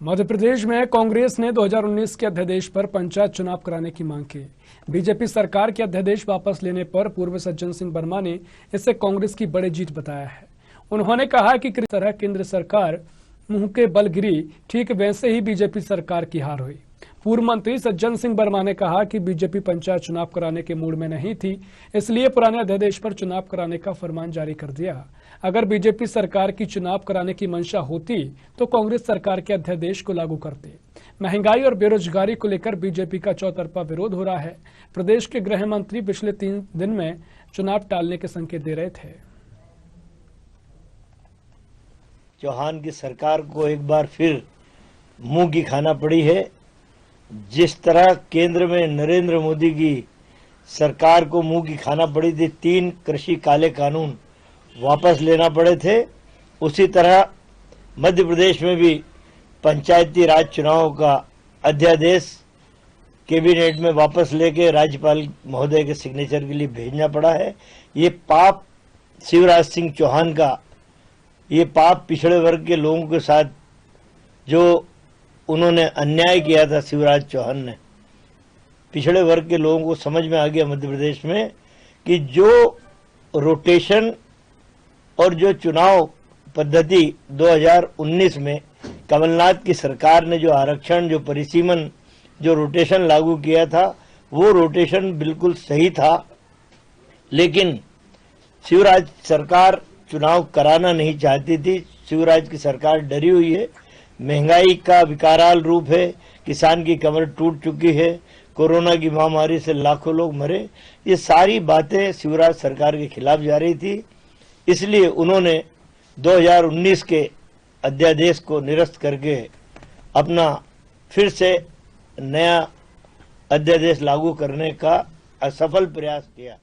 मध्य प्रदेश में कांग्रेस ने 2019 के अध्यादेश पर पंचायत चुनाव कराने की मांग की। बीजेपी सरकार के अध्यादेश वापस लेने पर पूर्व सज्जन सिंह वर्मा ने इसे कांग्रेस की बड़ी जीत बताया है। उन्होंने कहा कि किस तरह केंद्र सरकार मुंह के बल गिरी, ठीक वैसे ही बीजेपी सरकार की हार हुई। पूर्व मंत्री सज्जन सिंह वर्मा ने कहा कि बीजेपी पंचायत चुनाव कराने के मूड में नहीं थी, इसलिए पुराने अध्यादेश पर चुनाव कराने का फरमान जारी कर दिया। अगर बीजेपी सरकार की चुनाव कराने की मंशा होती तो कांग्रेस सरकार के अध्यादेश को लागू करते। महंगाई और बेरोजगारी को लेकर बीजेपी का चौतरफा विरोध हो रहा है। प्रदेश के गृह मंत्री पिछले 3 दिन में चुनाव टालने के संकेत दे रहे थे। चौहान की सरकार को एक बार फिर मुंह की खाना पड़ी है। जिस तरह केंद्र में नरेंद्र मोदी की सरकार को मुंह की खाना पड़ी थी, 3 कृषि काले कानून वापस लेना पड़े थे, उसी तरह मध्य प्रदेश में भी पंचायती राज चुनाव का अध्यादेश कैबिनेट में वापस लेके राज्यपाल महोदय के सिग्नेचर के लिए भेजना पड़ा है। ये पाप शिवराज सिंह चौहान का, ये पाप पिछड़े वर्ग के लोगों के साथ जो उन्होंने अन्याय किया था शिवराज चौहान ने, पिछड़े वर्ग के लोगों को समझ में आ गया मध्य प्रदेश में कि जो रोटेशन और जो चुनाव पद्धति 2019 में कमलनाथ की सरकार ने जो आरक्षण, जो परिसीमन, जो रोटेशन लागू किया था, वो रोटेशन बिल्कुल सही था। लेकिन शिवराज सरकार चुनाव कराना नहीं चाहती थी। शिवराज की सरकार डरी हुई है। महंगाई का विकराल रूप है, किसान की कमर टूट चुकी है, कोरोना की महामारी से लाखों लोग मरे। ये सारी बातें शिवराज सरकार के खिलाफ जा रही थी, इसलिए उन्होंने 2019 के अध्यादेश को निरस्त करके अपना फिर से नया अध्यादेश लागू करने का असफल प्रयास किया।